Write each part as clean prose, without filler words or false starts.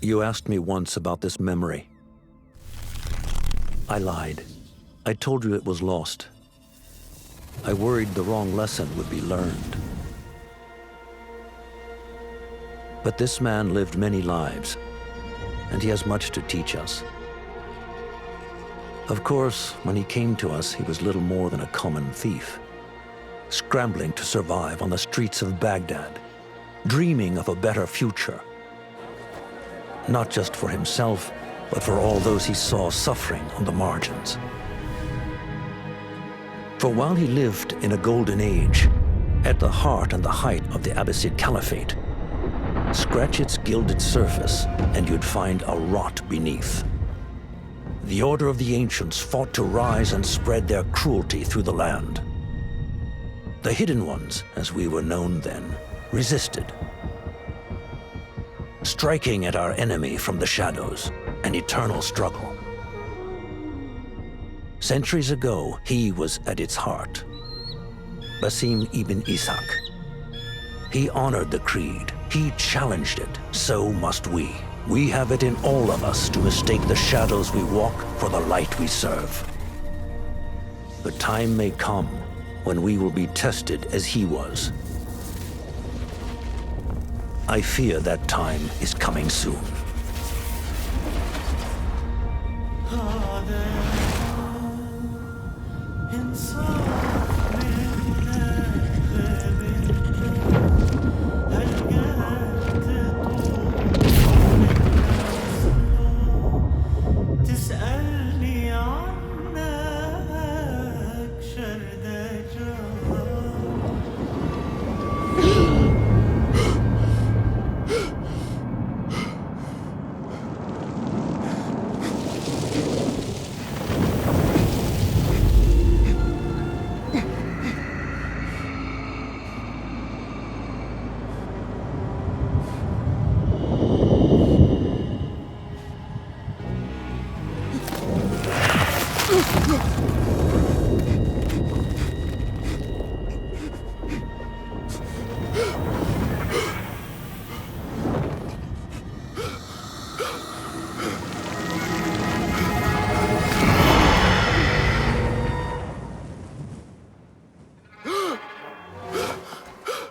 You asked me once about this memory. I lied. I told you it was lost. I worried the wrong lesson would be learned. But this man lived many lives, and he has much to teach us. Of course, when he came to us, he was little more than a common thief, scrambling to survive on the streets of Baghdad, dreaming of a better future. Not just for himself, but for all those he saw suffering on the margins. For while he lived in a golden age, at the heart and the height of the Abbasid Caliphate, scratch its gilded surface and you'd find a rot beneath. The Order of the Ancients fought to rise and spread their cruelty through the land. The Hidden Ones, as we were known then, resisted, striking at our enemy from the shadows, an eternal struggle. Centuries ago, he was at its heart. Basim ibn Ishaq. He honored the creed. He challenged it. So must we. We have it in all of us to mistake the shadows we walk for the light we serve. The time may come when we will be tested as he was. I fear that time is coming soon.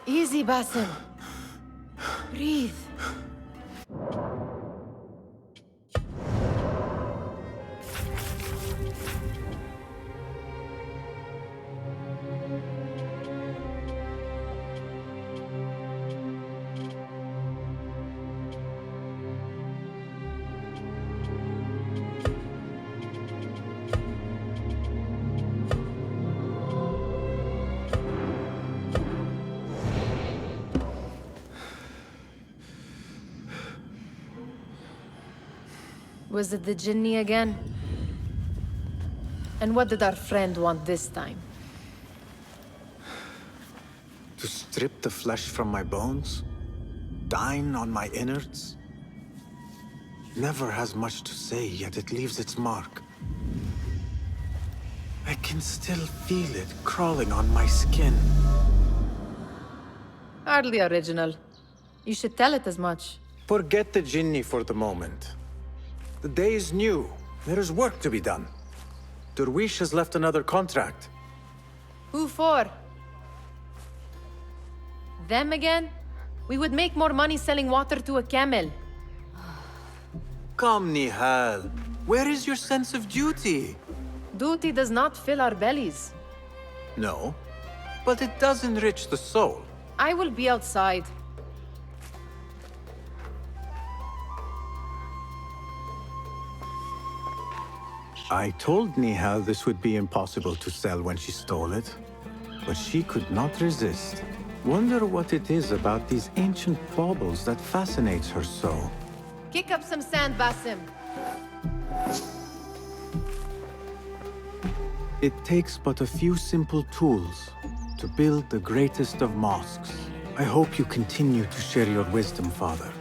Easy, Basim. Breathe. Was it the Jinni again? And what did our friend want this time? To strip the flesh from my bones? Dine on my innards? Never has much to say, yet it leaves its mark. I can still feel it crawling on my skin. Hardly original. You should tell it as much. Forget the Jinni for the moment. The day is new. There is work to be done. Derwish has left another contract. Who for? Them again? We would make more money selling water to a camel. Come, Nihal. Where is your sense of duty? Duty does not fill our bellies. No, but it does enrich the soul. I will be outside. I told Nihal this would be impossible to sell when she stole it, but she could not resist. Wonder what it is about these ancient baubles that fascinates her so. Kick up some sand, Basim. It takes but a few simple tools to build the greatest of mosques. I hope you continue to share your wisdom, Father,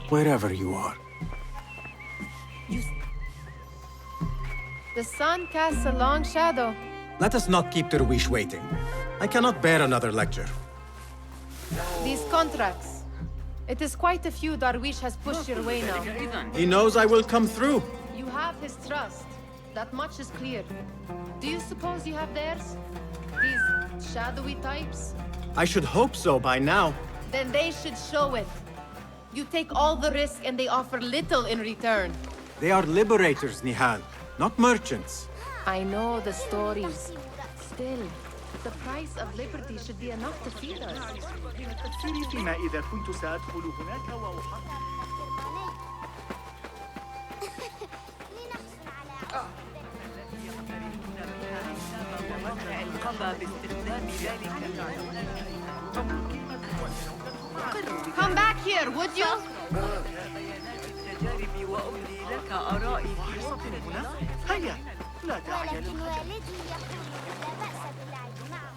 wherever you are. The sun casts a long shadow. Let us not keep Derwish waiting. I cannot bear another lecture. These contracts. It is quite a few Darwish has pushed your way now. He knows I will come through. You have his trust. That much is clear. Do you suppose you have theirs? These shadowy types? I should hope so by now. Then they should show it. You take all the risk and they offer little in return. They are liberators, Nihal, not merchants. I know the stories. Still, the price of liberty should be enough to feed us. التفكير فيما إذا كنت سأدخل هناك وأحقق Come back here, would you? هيا لا داعي ولكن والدي يقول لا بأس باللعب معه.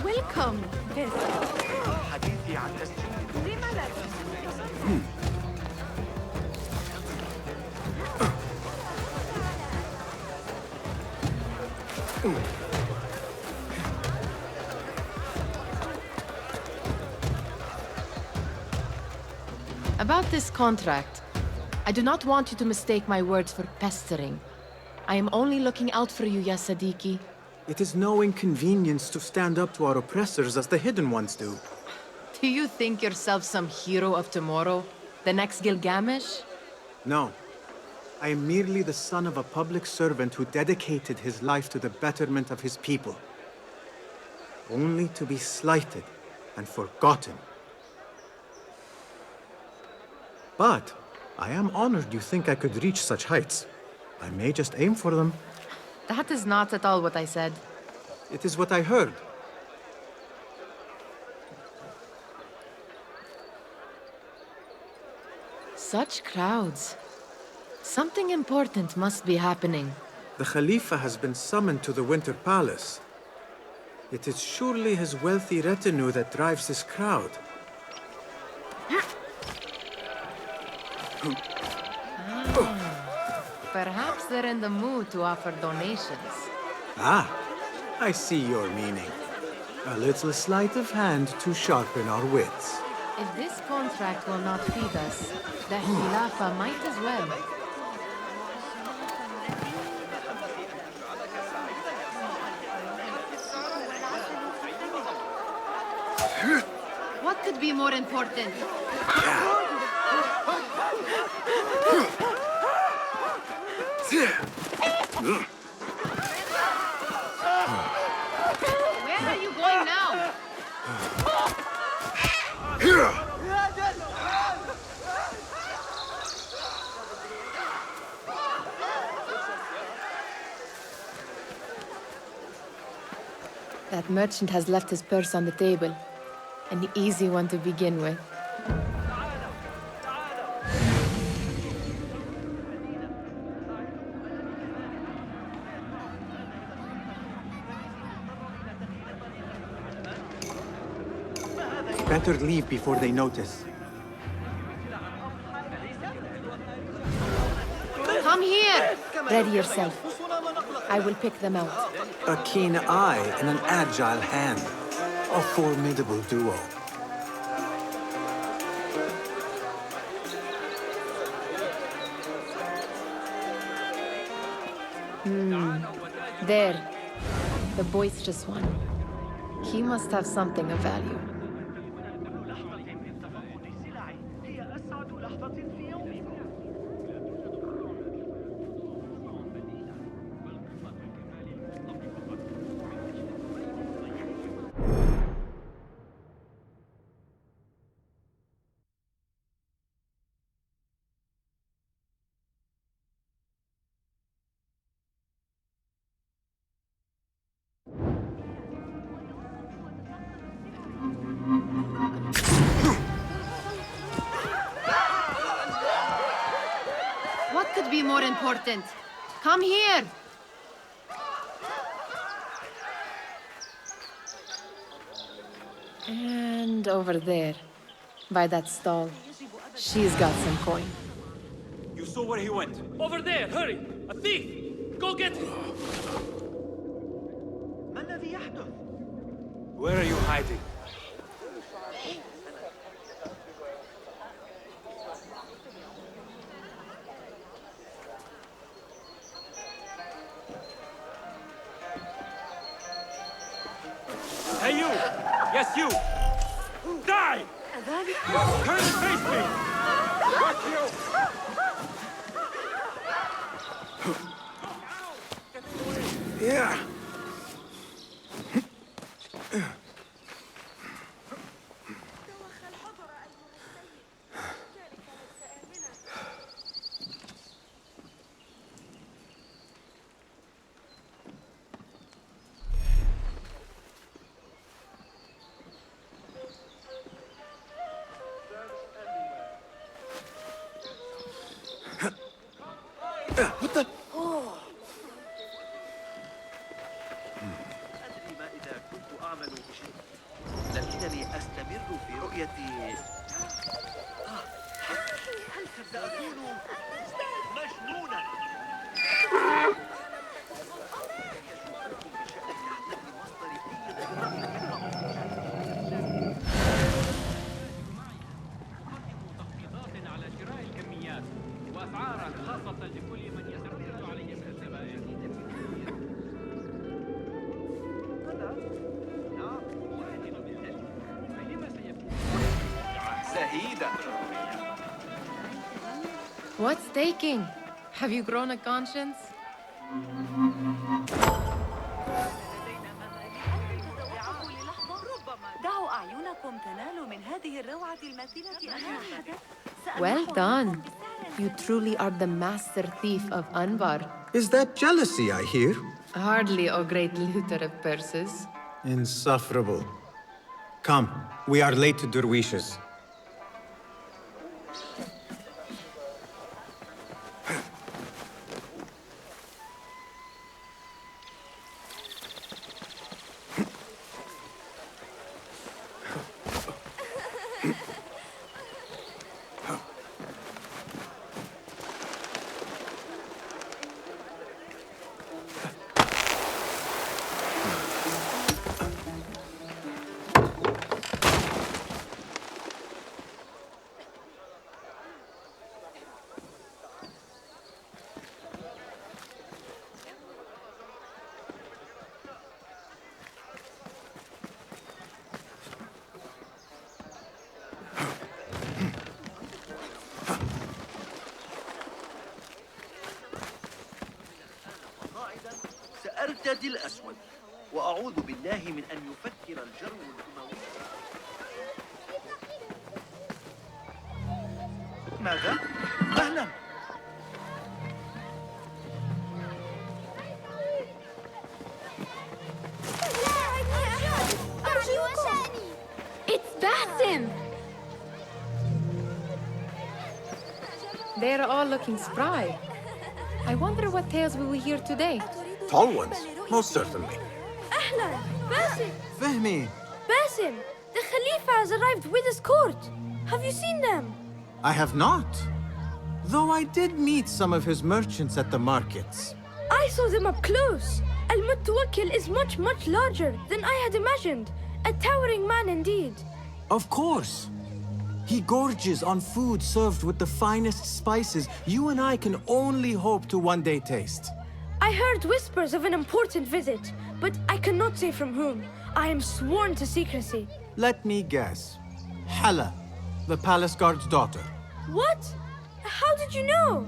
Welcome. حديثي عن تسجيل لما لا؟ About this contract, I do not want you to mistake my words for pestering. I am only looking out for you, ya Sadiki. It is no inconvenience to stand up to our oppressors as the hidden ones do. Do you think yourself some hero of tomorrow? The next Gilgamesh? No. I am merely the son of a public servant who dedicated his life to the betterment of his people. Only to be slighted and forgotten. But I am honored you think I could reach such heights. I may just aim for them. That is not at all what I said. It is what I heard. Such crowds. Something important must be happening. The Khalifa has been summoned to the Winter Palace. It is surely his wealthy retinue that drives this crowd. Perhaps they're in the mood to offer donations. Ah, I see your meaning. A little sleight of hand to sharpen our wits. If this contract will not feed us, the Khilafah might as well. What could be more important? Where are you going now? That merchant has left his purse on the table. An easy one to begin with. Better leave before they notice. Come here! Ready yourself. I will pick them out. A keen eye and an agile hand. A formidable duo. There. The boisterous one. He must have something of value. What could be more important? Come here! And over there, by that stall, she's got some coin. You saw where he went. Over there, hurry! A thief! Go get him! Where are you hiding? Hey you! Yes you! Die! Turn and face me! Watch you! Yeah. What the? أدري ما إذا كنت أعمل بشيء لكنني أستمر في رؤيتي هل سأكون مجنونا على شراء الكميات وأسعارا خاصة لكل من يتردد علي من الزبائن. زهيدة What's taking? Have you grown a conscience? دعوا أعينكم تنالوا من هذه الروعة الماثلة أمام Well done. You truly are the master thief of Anbar. Is that jealousy I hear? Hardly, O great looter of purses. Insufferable. Come, we are late to Derwishes. سأرتدي الأسود وأعوذ بالله من أن يفكر الجرو الأموي ماذا؟ أهلا It's Basim! They're all looking spry. I wonder what tales we will hear today. Tall ones, most certainly. أهلا باسم Fehmi, Basim! The Khalifa has arrived with his court. Have you seen them? I have not. Though I did meet some of his merchants at the markets. I saw them up close. Al-Mutawakkil is much, much larger than I had imagined. A towering man indeed. Of course. He gorges on food served with the finest spices you and I can only hope to one day taste. I heard whispers of an important visit, but I cannot say from whom. I am sworn to secrecy. Let me guess. Hala, the palace guard's daughter. What? How did you know?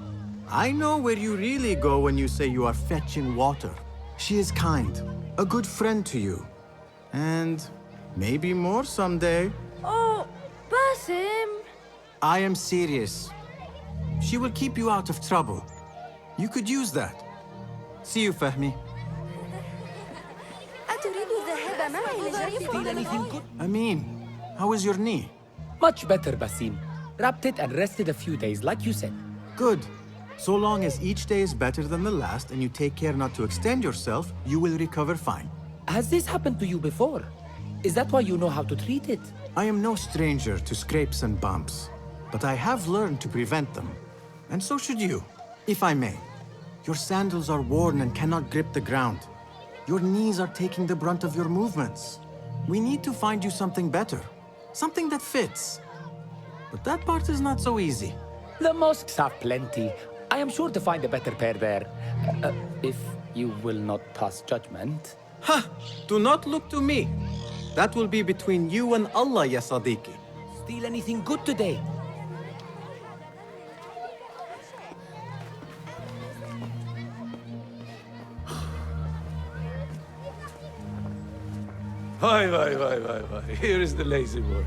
I know where you really go when you say you are fetching water. She is kind, a good friend to you. And maybe more someday. Oh, Basim. I am serious. She will keep you out of trouble. You could use that. See you, Fahmi. Amin, how is your knee? Much better, Basim. Wrapped it and rested a few days, like you said. Good. So long as each day is better than the last and you take care not to extend yourself, you will recover fine. Has this happened to you before? Is that why you know how to treat it? I am no stranger to scrapes and bumps, but I have learned to prevent them. And so should you, if I may. Your sandals are worn and cannot grip the ground. Your knees are taking the brunt of your movements. We need to find you something better, something that fits. But that part is not so easy. The mosques have plenty. I am sure to find a better pair there. If you will not pass judgment. Ha! Do not look to me. That will be between you and Allah, ya Sadiqi. Steal anything good today? Why. Here is the lazy boy.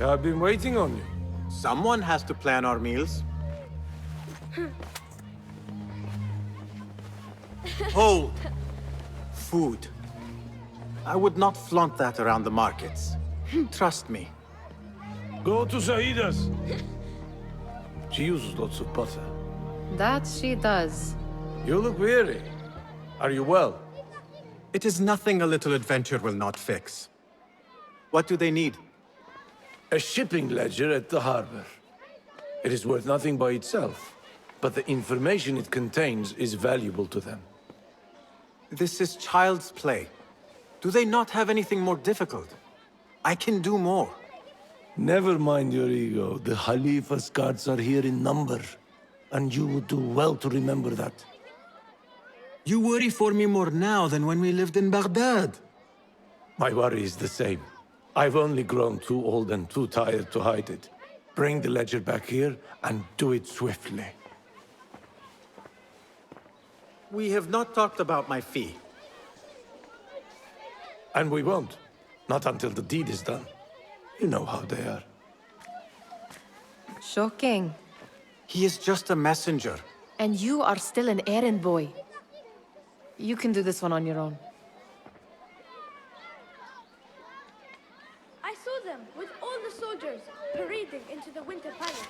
I've been waiting on you. Someone has to plan our meals. Hold. Food. I would not flaunt that around the markets. Trust me. Go to Saida's. She uses lots of butter. That she does. You look weary. Are you well? It is nothing a little adventure will not fix. What do they need? A shipping ledger at the harbor. It is worth nothing by itself, but the information it contains is valuable to them. This is child's play. Do they not have anything more difficult? I can do more. Never mind your ego. The Khalifa's guards are here in number, and you would do well to remember that. You worry for me more now than when we lived in Baghdad. My worry is the same. I've only grown too old and too tired to hide it. Bring the ledger back here, and do it swiftly. We have not talked about my fee. And we won't. Not until the deed is done. You know how they are. Shocking. He is just a messenger. And you are still an errand boy. You can do this one on your own. I saw them with all the soldiers parading into the Winter Palace.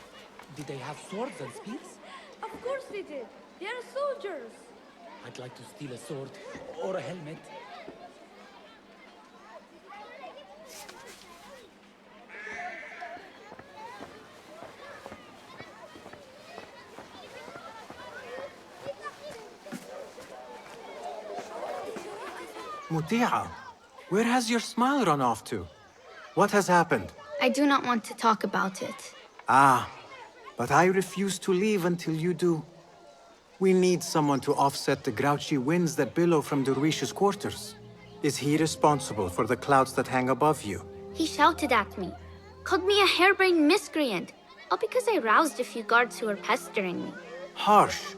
Did they have swords and spears? Of course they did. They are soldiers. I'd like to steal a sword or a helmet. Muti'a, where has your smile run off to? What has happened? I do not want to talk about it. Ah, but I refuse to leave until you do. We need someone to offset the grouchy winds that billow from Derwish's quarters. Is he responsible for the clouds that hang above you? He shouted at me, called me a harebrained miscreant, all because I roused a few guards who were pestering me. Harsh.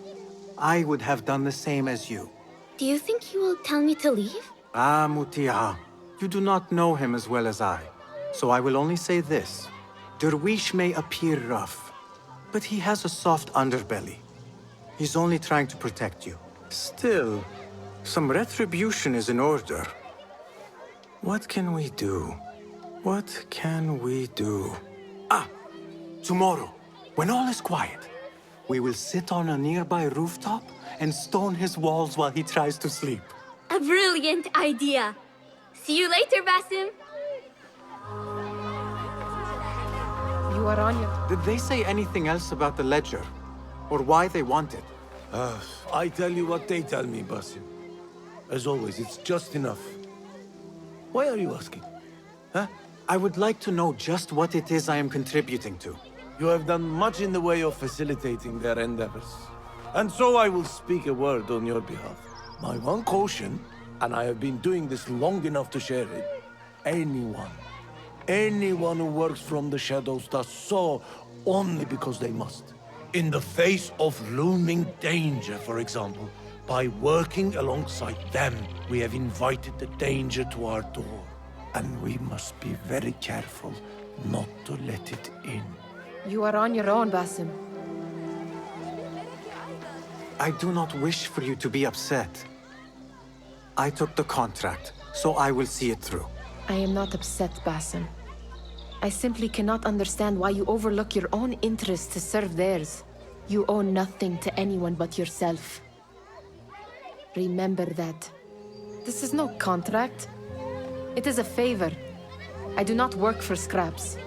I would have done the same as you. Do you think he will tell me to leave? Ah, Muti'a, you do not know him as well as I. So I will only say this. Derwish may appear rough, but he has a soft underbelly. He's only trying to protect you. Still, some retribution is in order. What can we do? What can we do? Ah! Tomorrow, when all is quiet, we will sit on a nearby rooftop and stone his walls while he tries to sleep. A brilliant idea. See you later, Basim. You are on your... Did they say anything else about the ledger? Or why they want it? I tell you what they tell me, Basim. As always, it's just enough. Why are you asking? Huh? I would like to know just what it is I am contributing to. You have done much in the way of facilitating their endeavors. And so I will speak a word on your behalf. My one caution, and I have been doing this long enough to share it, anyone who works from the shadows does so only because they must. In the face of looming danger, for example, by working alongside them, we have invited the danger to our door. And we must be very careful not to let it in. You are on your own, Basim. I do not wish for you to be upset. I took the contract, so I will see it through. I am not upset, Basim. I simply cannot understand why you overlook your own interests to serve theirs. You owe nothing to anyone but yourself. Remember that. This is no contract. It is a favor. I do not work for scraps.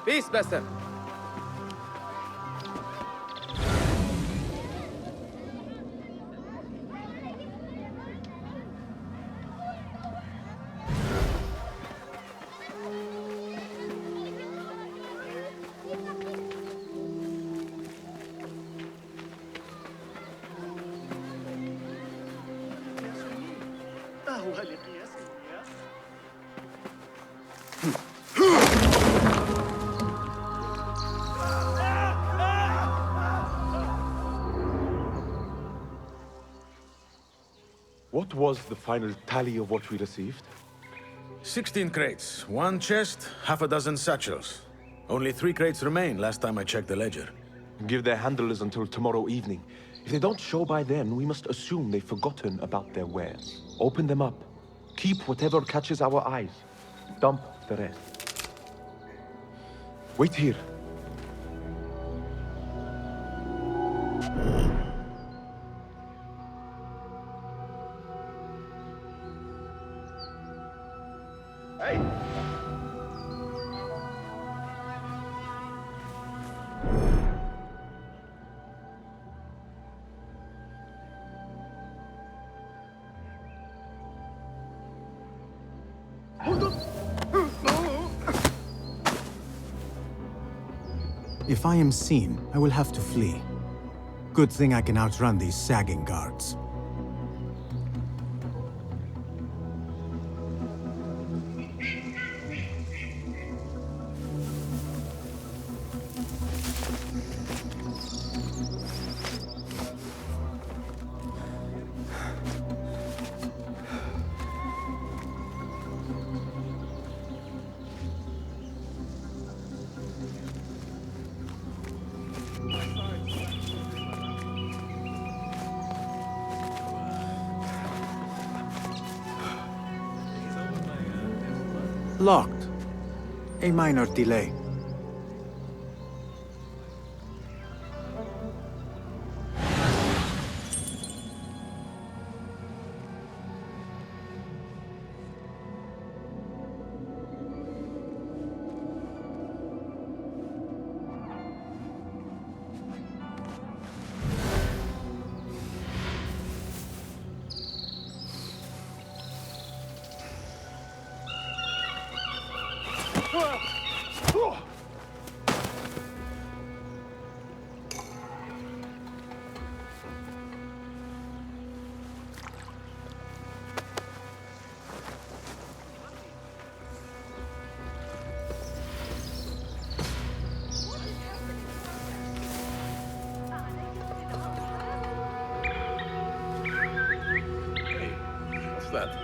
Peace, Basim. What was the final tally of what we received? 16 crates, 1 chest, half a dozen satchels. Only 3 crates remain last time I checked the ledger. Give their handlers until tomorrow evening. If they don't show by then, we must assume they've forgotten about their wares. Open them up. Keep whatever catches our eyes. Dump the rest. Wait here. If I am seen, I will have to flee. Good thing I can outrun these sagging guards. Locked. A minor delay. That.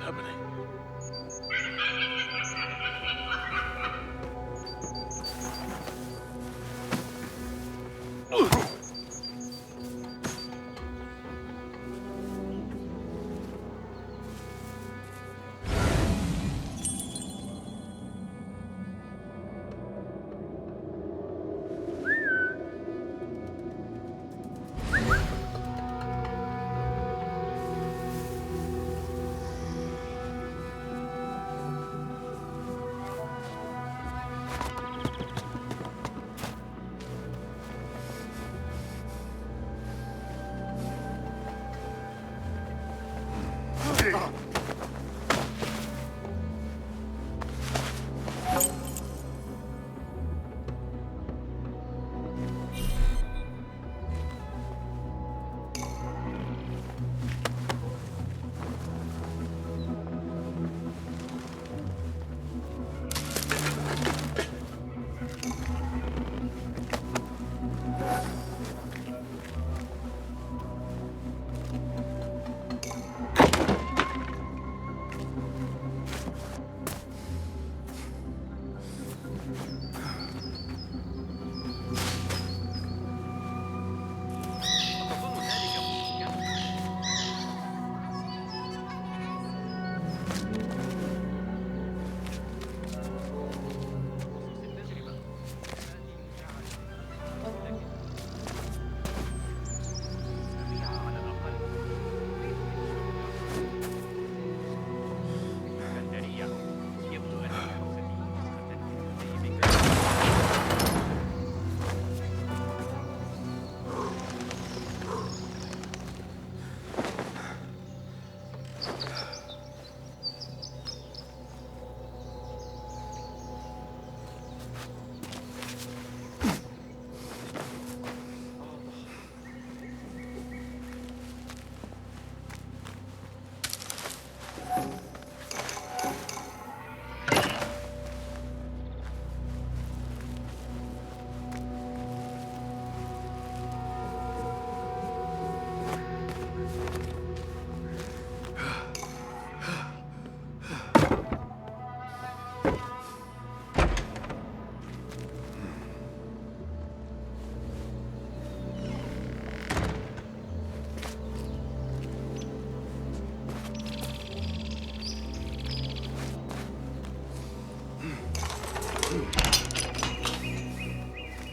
happening?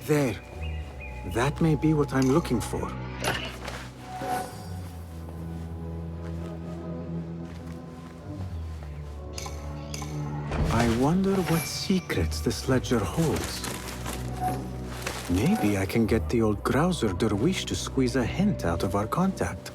There. That may be what I'm looking for. I wonder what secrets this ledger holds. Maybe I can get the old grouser Derwish to squeeze a hint out of our contact.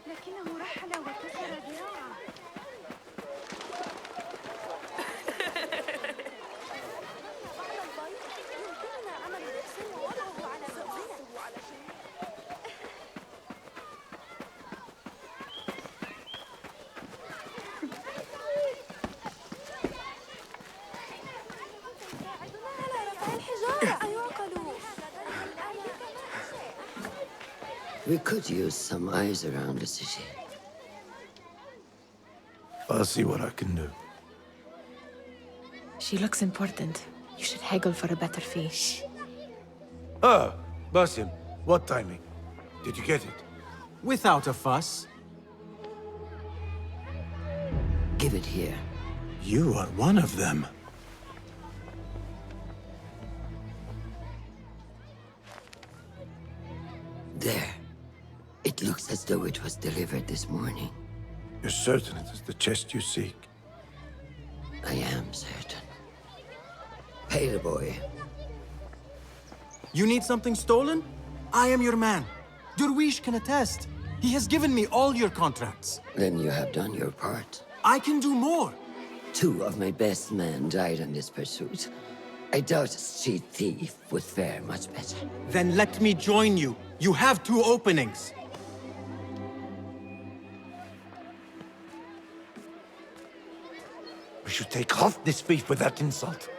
لكنه رحل وكسر ذراعه. يمكننا عمل رأسه ووضعه على سقفنا. على رفع الحجارة أيعقل. We could use some eyes around the city. I'll see what I can do. She looks important. You should haggle for a better fee. Ah, Basim, what timing? Did you get it? Without a fuss. Give it here. You are one of them. There. It looks as though it was delivered this morning. You're certain it is the chest you seek? I am certain. Pay the boy. You need something stolen? I am your man. Derwish can attest. He has given me all your contracts. Then you have done your part. I can do more. 2 of my best men died in this pursuit. I doubt a street thief would fare much better. Then let me join you. You have 2 openings. We should take off this beef with that insult.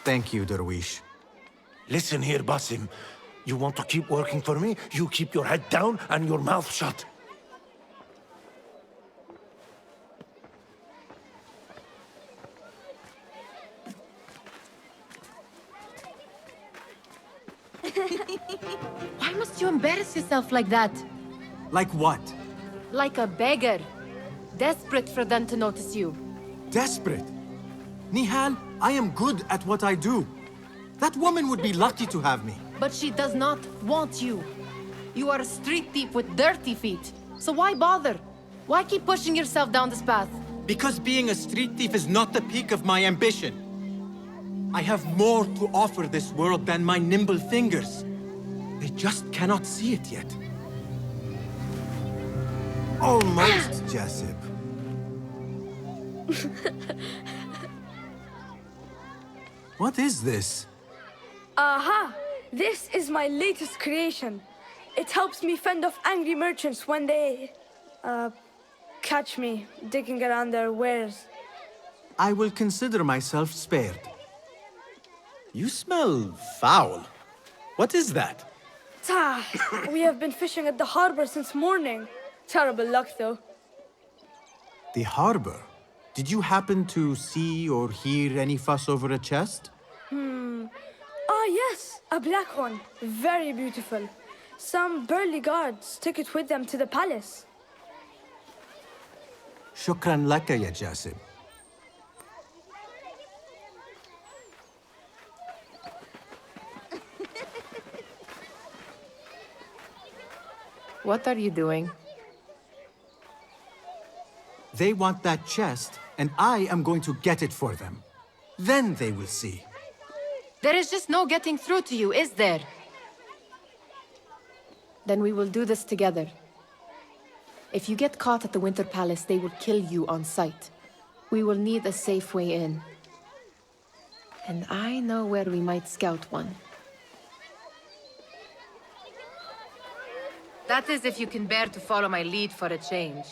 Thank you, Derwish. Listen here, Basim. You want to keep working for me? You keep your head down and your mouth shut. Why must you embarrass yourself like that? Like what? Like a beggar. Desperate for them to notice you. Desperate? Nihal, I am good at what I do. That woman would be lucky to have me. But she does not want you. You are a street thief with dirty feet. So why bother? Why keep pushing yourself down this path? Because being a street thief is not the peak of my ambition. I have more to offer this world than my nimble fingers. They just cannot see it yet. Almost, Jessup. What is this? Aha! This is my latest creation. It helps me fend off angry merchants when they... catch me digging around their wares. I will consider myself spared. You smell foul. What is that? We have been fishing at the harbor since morning. Terrible luck, though. The harbor? Did you happen to see or hear any fuss over a chest? Ah, yes, a black one. Very beautiful. Some burly guards took it with them to the palace. Shukran laka, ya Jasib. What are you doing? They want that chest, and I am going to get it for them. Then they will see. There is just no getting through to you, is there? Then we will do this together. If you get caught at the Winter Palace, they will kill you on sight. We will need a safe way in. And I know where we might scout one. That is if you can bear to follow my lead for a change.